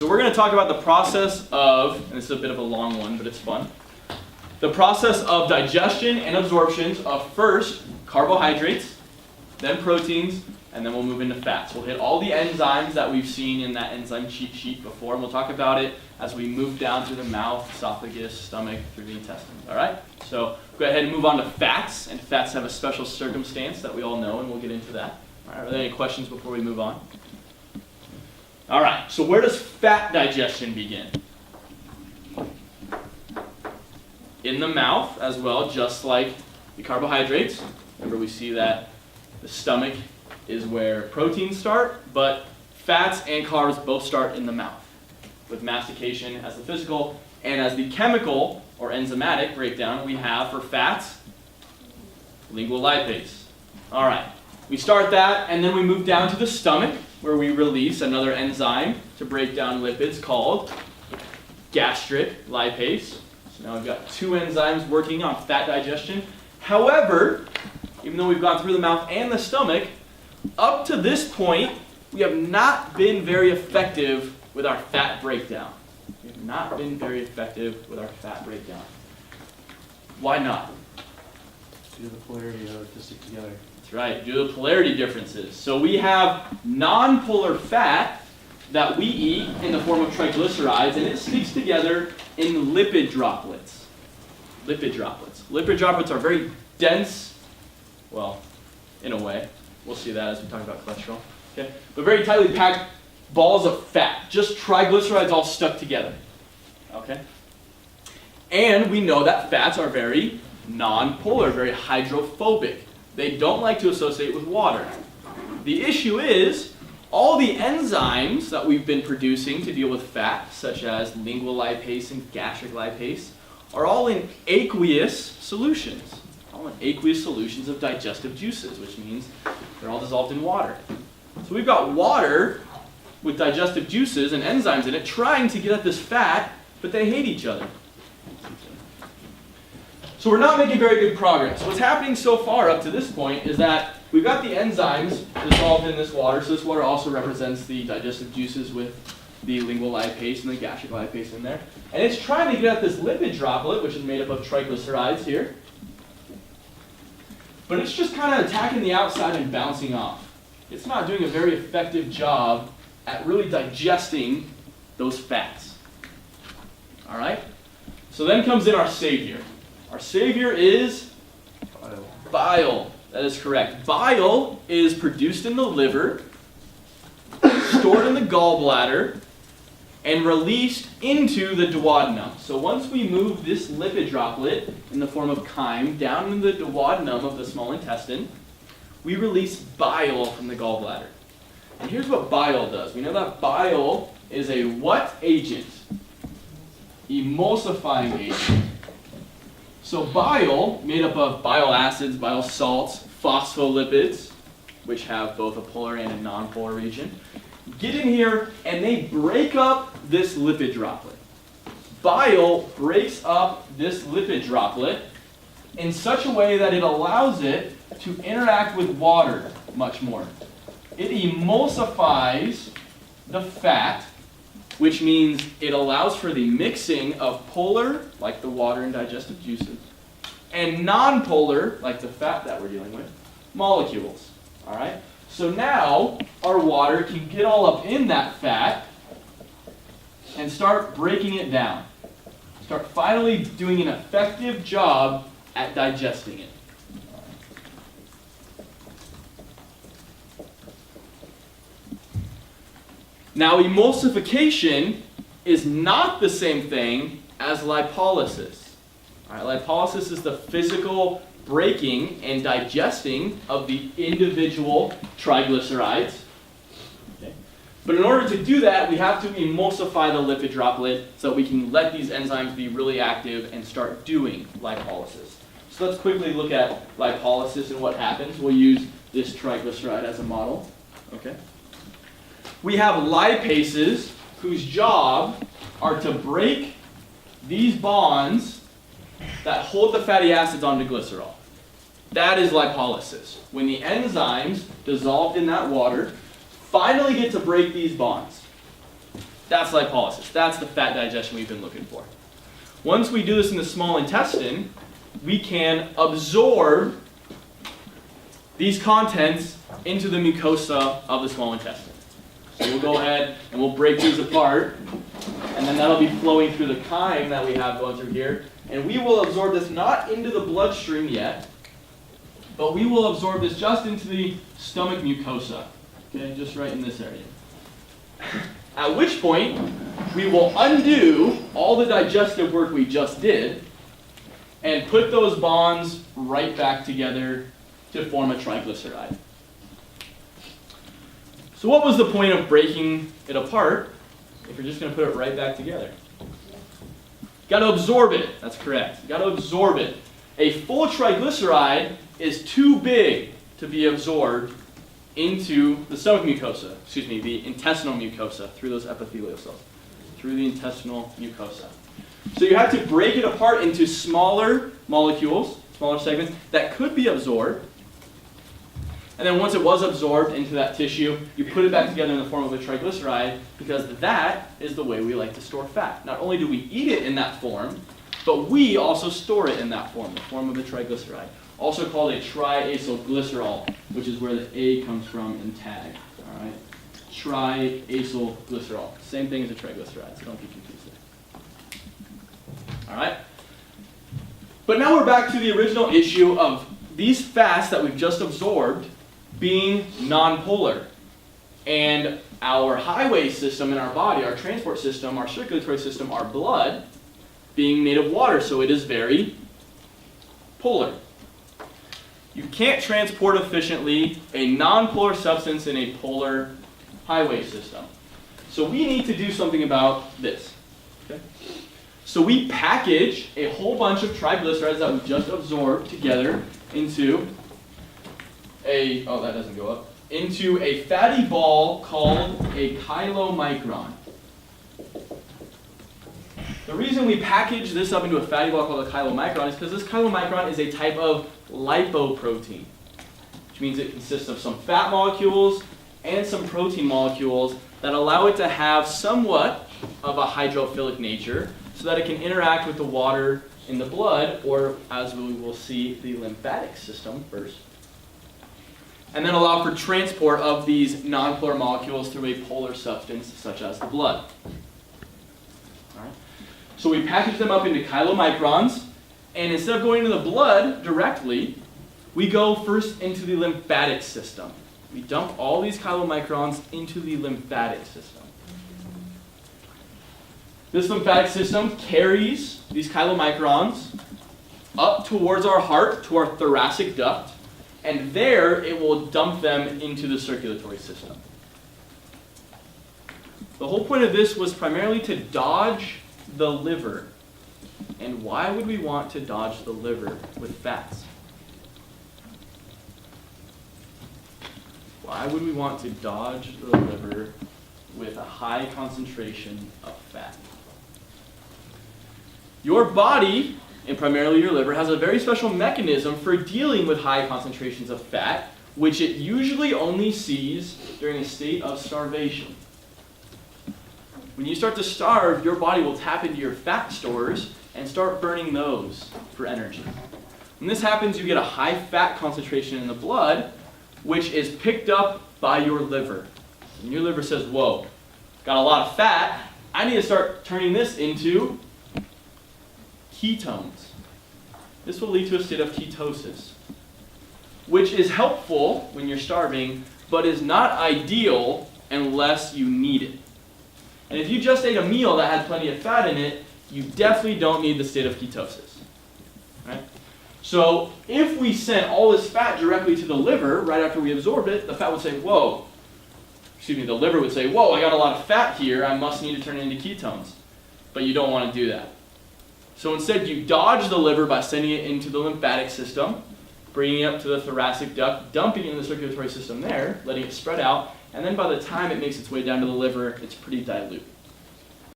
So we're going to talk about the process of, and this is a bit of a long one, but it's fun, the process of digestion and absorption of first carbohydrates, then proteins, and then we'll move into fats. We'll hit all the enzymes that we've seen in that enzyme cheat sheet before, and we'll talk about it as we move down through the mouth, esophagus, stomach, through the intestines. All right? So go ahead and move on to fats, and fats have a special circumstance that we all know, and we'll get into that. All right, are there any questions before we move on? All right, so where does fat digestion begin? In the mouth as well, just like the carbohydrates. Remember, we see that the stomach is where proteins start, but fats and carbs both start in the mouth, with mastication as the physical, and as the chemical or enzymatic breakdown we have for fats, lingual lipase. All right, we start that, and then we move down to the stomach, where we release another enzyme to break down lipids called gastric lipase. So now we've got two enzymes working on fat digestion. However, even though we've gone through the mouth and the stomach, up to this point, we have not been very effective with our fat breakdown. We have not been very effective with our fat breakdown. Why not? Due to the polarity of it to stick together. That's right, due to the polarity differences. So we have non-polar fat that we eat in the form of triglycerides, and it sticks together in lipid droplets. Lipid droplets. Lipid droplets are very dense, well, in a way. We'll see that as we talk about cholesterol. Okay? But very tightly packed balls of fat, just triglycerides all stuck together. Okay? And we know that fats are very non-polar, very hydrophobic. They don't like to associate with water. The issue is, all the enzymes that we've been producing to deal with fat, such as lingual lipase and gastric lipase, are all in aqueous solutions. All in aqueous solutions of digestive juices, which means they're all dissolved in water. So we've got water with digestive juices and enzymes in it trying to get at this fat, but they hate each other. So we're not making very good progress. What's happening so far up to this point is that we've got the enzymes dissolved in this water, so this water also represents the digestive juices with the lingual lipase and the gastric lipase in there. And it's trying to get at this lipid droplet, which is made up of triglycerides here. But it's just kind of attacking the outside and bouncing off. It's not doing a very effective job at really digesting those fats. All right? So then comes in our savior. Our savior is bile. That is correct. Bile is produced in the liver, stored in the gallbladder, and released into the duodenum. So once we move this lipid droplet in the form of chyme down into the duodenum of the small intestine, we release bile from the gallbladder. And here's what bile does. We know that bile is a what agent? Emulsifying agent. So bile, made up of bile acids, bile salts, phospholipids, which have both a polar and a non-polar region, get in here and they break up this lipid droplet. Bile breaks up this lipid droplet in such a way that it allows it to interact with water much more. It emulsifies the fat, which means it allows for the mixing of polar, like the water and digestive juices, and non-polar, like the fat that we're dealing with, molecules. All right? So now our water can get all up in that fat and start breaking it down. Start finally doing an effective job at digesting it. Now, emulsification is not the same thing as lipolysis. All right, lipolysis is the physical breaking and digesting of the individual triglycerides. Okay. But in order to do that, we have to emulsify the lipid droplet so we can let these enzymes be really active and start doing lipolysis. So let's quickly look at lipolysis and what happens. We'll use this triglyceride as a model. Okay. We have lipases whose job are to break these bonds that hold the fatty acids onto glycerol. That is lipolysis. When the enzymes dissolved in that water finally get to break these bonds. That's lipolysis. That's the fat digestion we've been looking for. Once we do this in the small intestine, we can absorb these contents into the mucosa of the small intestine. So we'll go ahead and we'll break these apart, and then that'll be flowing through the chyme that we have going through here. And we will absorb this not into the bloodstream yet, but we will absorb this just into the stomach mucosa, okay, just right in this area. At which point, we will undo all the digestive work we just did and put those bonds right back together to form a triglyceride. So what was the point of breaking it apart if you're just going to put it right back together? Got to absorb it. That's correct. Got to absorb it. A full triglyceride is too big to be absorbed into the stomach mucosa, the intestinal mucosa, through those epithelial cells, through the intestinal mucosa. So you have to break it apart into smaller molecules, smaller segments, that could be absorbed. And then once it was absorbed into that tissue, you put it back together in the form of a triglyceride, because that is the way we like to store fat. Not only do we eat it in that form, but we also store it in that form, the form of a triglyceride. Also called a triacylglycerol, which is where the A comes from in tag. All right? Triacylglycerol. Same thing as a triglyceride, so don't get confused there. All right? But now we're back to the original issue of these fats that we've just absorbed being nonpolar. And our highway system in our body, our transport system, our circulatory system, our blood, being made of water, so it is very polar. You can't transport efficiently a nonpolar substance in a polar highway system. So we need to do something about this. Okay? So we package a whole bunch of triglycerides that we just absorbed together into into a fatty ball called a chylomicron. The reason we package this up into a fatty ball called a chylomicron is because this chylomicron is a type of lipoprotein, which means it consists of some fat molecules and some protein molecules that allow it to have somewhat of a hydrophilic nature so that it can interact with the water in the blood, or as we will see, the lymphatic system first, and then allow for transport of these nonpolar molecules through a polar substance such as the blood. All right. So we package them up into chylomicrons, and instead of going into the blood directly, we go first into the lymphatic system. We dump all these chylomicrons into the lymphatic system. This lymphatic system carries these chylomicrons up towards our heart, to our thoracic duct, and there it will dump them into the circulatory system. The whole point of this was primarily to dodge the liver. And why would we want to dodge the liver with fats? Why would we want to dodge the liver with a high concentration of fat? Your body, and primarily your liver, has a very special mechanism for dealing with high concentrations of fat, which it usually only sees during a state of starvation. When you start to starve, your body will tap into your fat stores and start burning those for energy. When this happens, you get a high fat concentration in the blood, which is picked up by your liver. And your liver says, whoa, got a lot of fat, I need to start turning this into ketones. This will lead to a state of ketosis, which is helpful when you're starving, but is not ideal unless you need it. And if you just ate a meal that had plenty of fat in it, you definitely don't need the state of ketosis. Right? So if we sent all this fat directly to the liver right after we absorbed it, the fat would say, the liver would say, whoa, I got a lot of fat here, I must need to turn it into ketones. But you don't want to do that. So instead, you dodge the liver by sending it into the lymphatic system, bringing it up to the thoracic duct, dumping it in the circulatory system there, letting it spread out, and then by the time it makes its way down to the liver, it's pretty dilute.